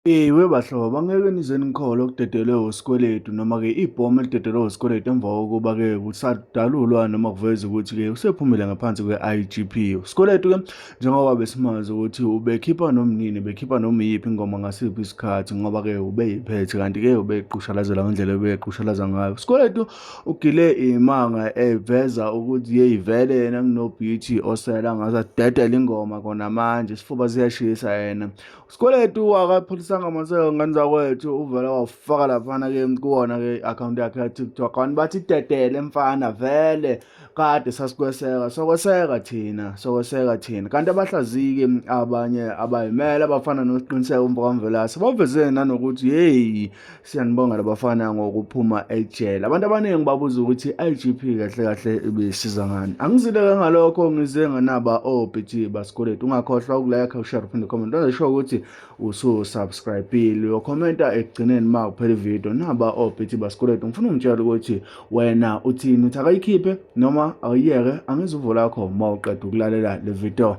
Webahlobo angeke nize nikholwe okudedelwe usikweletu noma-ke ibhomu elidedelwe usikweletu emva kokuba-ke kusadalulwa noma kuveza ukuthi-ke usephumile ngaphansi kwe-IGP. Usikweletu-ke njengoba besimazi ukuthi ubekhipha nomnini, bekhipha noma iyiphi ingoma ngasiphi isikhathi ngoba-ke ubeyiphethe kanti-ke ubeyiqushalazela ngendlela ebeyiqushalaza ngayo. Usikweletu ugile imanga eveza ukuthi vele yena kuno-beat osela ngasadedela ingoma kona manje isifuba siyashisa yena. Usikweletu akapholisanga amaseko ngane zakwethu uvele wafaka laphana-ke kuwona-ke i-akhawunti yakhe ya-TikTok. Kanti bathi dedele mfana vele kade sasikweseka, sokweseka thina. Kanti abahlaziyi-ke abanye abayimele abafana noSiqiniseko uMvakamvelase baveze nanokuthi siyanibonga labafana ngokuphuma ejele. Abantu abaningi babuza ukuthi i-IGP kahle kahle ibisiza ngani. Angizile ngalokho ngize nganaba obhethi basikweletu. Ungakhohlwa ukulike, ushare, uphinde comment. Ngizosho ukuthi ususubscribe-ile uyokhomenta ekugcineni uma kuphela ividiyo. Naba obhethi basikweletu ngifuna ungitshela ukuthi wena uthini, uthi akayikhiphe noma awuyiyeke. Angizuvula lakho uma uqeda ukulalela le video.